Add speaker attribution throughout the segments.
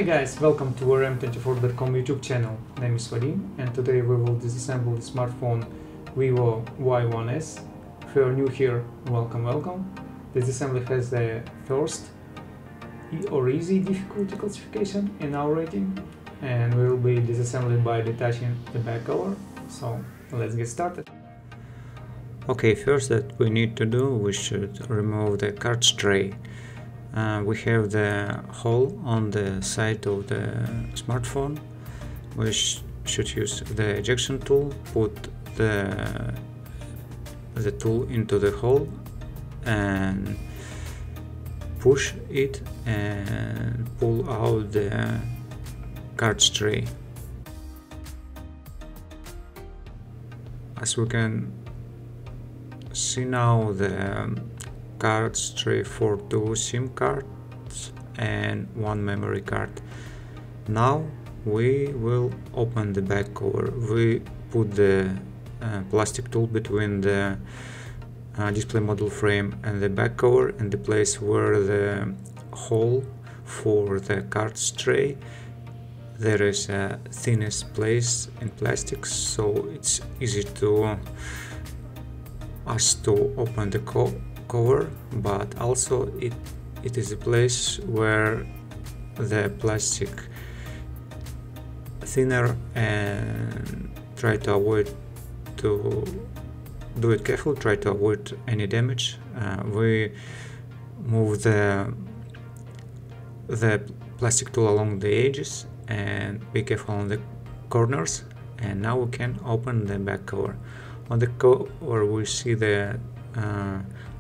Speaker 1: Hi guys, welcome to rm24.com YouTube channel. Name is Vadim and today we will disassemble the smartphone Vivo Y1S. If you are new here, welcome. This assembly has the first or easy difficulty classification in our rating, and we will be disassembling by detaching the back cover. So let's get started.
Speaker 2: Okay, first that we need to do, we should remove the card tray. We have the hole on the side of the smartphone. We should use the ejection tool, put the tool into the hole and push it and pull out the card tray. As we can see now, the card tray for 2 SIM cards and 1 memory card. Now we will open the back cover. We put the plastic tool between the display module frame and the back cover in the place where the hole for the card tray. There is a thinnest place in plastic, so it's easy to open the cover, but also it is a place where the plastic thinner, and try to avoid to do it carefully, try to avoid any damage. We move the plastic tool along the edges and be careful on the corners, and now we can open the back cover. On the cover we see the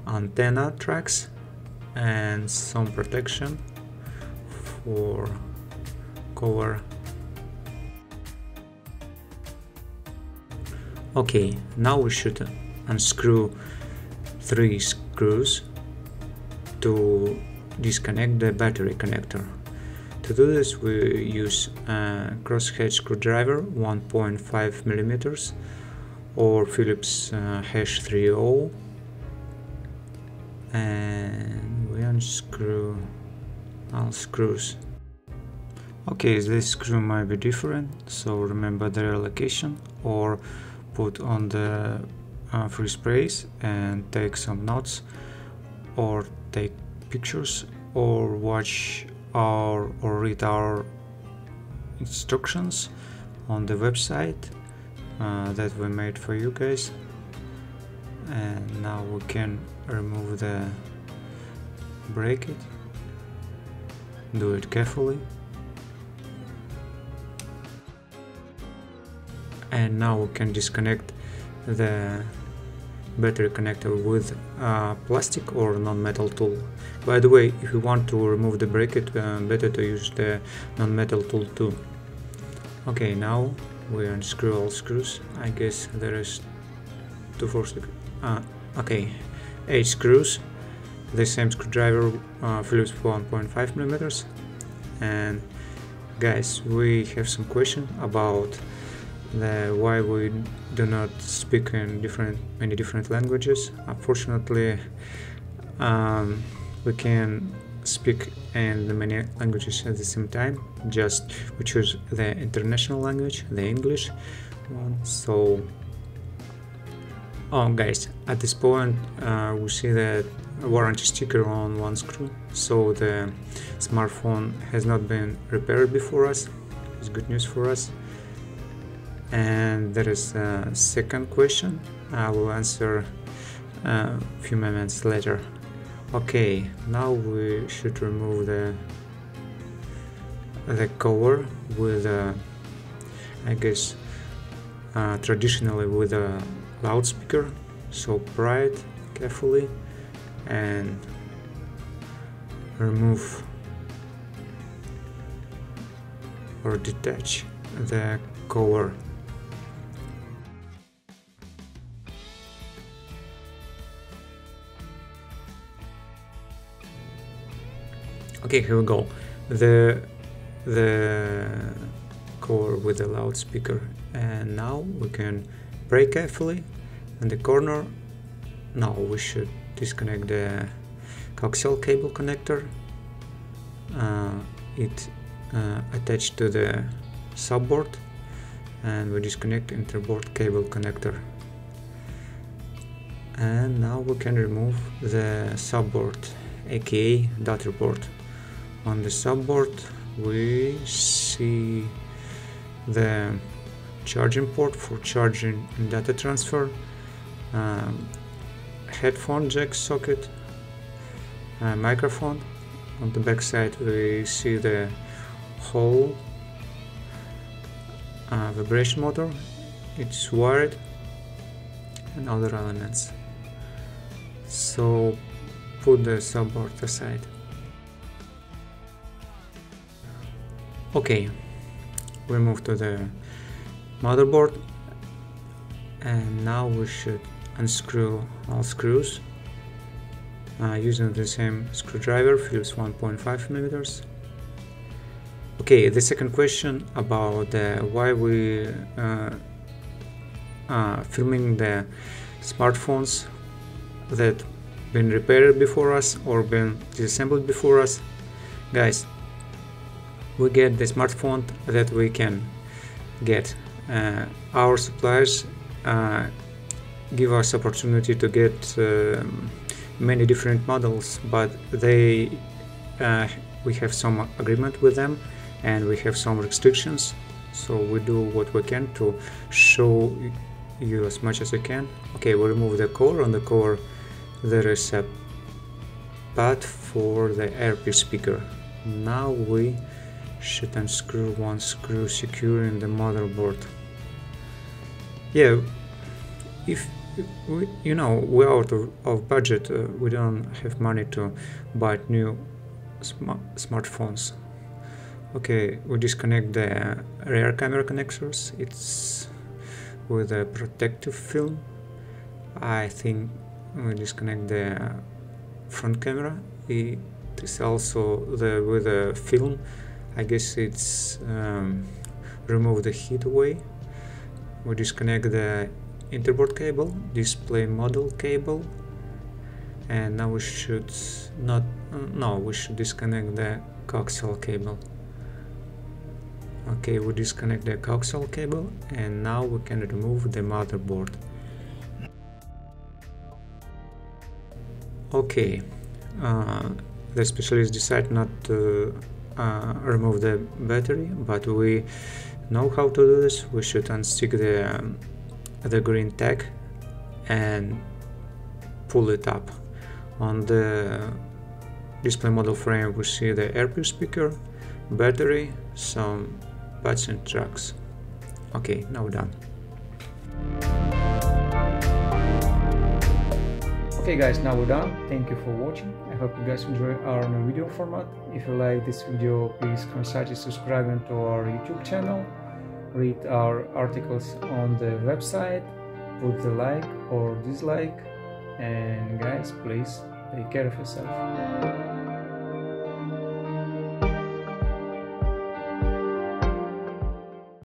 Speaker 2: antenna tracks and some protection for cover. Okay, now we should unscrew 3 screws to disconnect the battery connector. To do this we use a crosshead screwdriver 1.5 millimeters or Phillips #30, and we unscrew all screws. Okay, this screw might be different, so remember their location, or put on the free sprays and take some notes, or take pictures, or watch or read our instructions on the website that we made for you guys. And now we can remove the bracket. Do it carefully. And now we can disconnect the battery connector with plastic or non-metal tool. By the way, if you want to remove the bracket, better to use the non-metal tool too. Okay, now we unscrew all screws. I guess there is 8 screws, the same screwdriver, Phillips 1.5 millimeters. And guys, we have some question about why we do not speak in many different languages. Unfortunately, we can speak in many languages at the same time. Just we choose the international language, the English one. So guys, at this point we see that warranty sticker on one screw, so the smartphone has not been repaired before us. It's good news for us. And there is a second question I will answer a few moments later. Okay, now we should remove the cover with I guess traditionally with a loudspeaker. So pry it carefully and remove or detach the cover. Okay, here we go. The cover with the loudspeaker, and now we can pry carefully in the corner. Now we should disconnect the coaxial cable connector. It attached to the subboard, and we disconnect interboard cable connector. And now we can remove the subboard, aka data board. On the subboard we see the charging port for charging and data transfer, headphone jack socket, microphone. On the back side we see the whole vibration motor, it's wired, and other elements. So put the subboard aside. Okay, we move to the motherboard, and now we should unscrew all screws using the same screwdriver, Phillips 1.5 millimeters. Okay, the second question about why we filming the smartphones that been repaired before us or been disassembled before us. Guys, we get the smartphone that we can get. Our suppliers give us opportunity to get many different models, but we have some agreement with them and we have some restrictions, so we do what we can to show you as much as we can. Okay, we remove the cover. On the cover there is a pad for the earpiece speaker. Now we should unscrew one screw securing the motherboard. Yeah, if we're out of budget, we don't have money to buy new smartphones. Okay, we disconnect the rear camera connectors. It's with a protective film. I think we disconnect the front camera. It is also with a film. I guess it's remove the heat away. We disconnect the interboard cable, display model cable, and now we should we should disconnect the coaxial cable. Okay, we disconnect the coaxial cable, and now we can remove the motherboard. Okay, the specialist decided not to remove the battery, but we know how to do this. We should unstick the green tag and pull it up. On the display model frame we see the earpiece speaker, battery, some buttons and tracks. Okay, now done.
Speaker 1: Okay guys, now we're done. Thank you for watching. I hope you guys enjoy our new video format. If you like this video, please consider subscribing to our YouTube channel, read our articles on the website, put the like or dislike, and guys, please take care of yourself.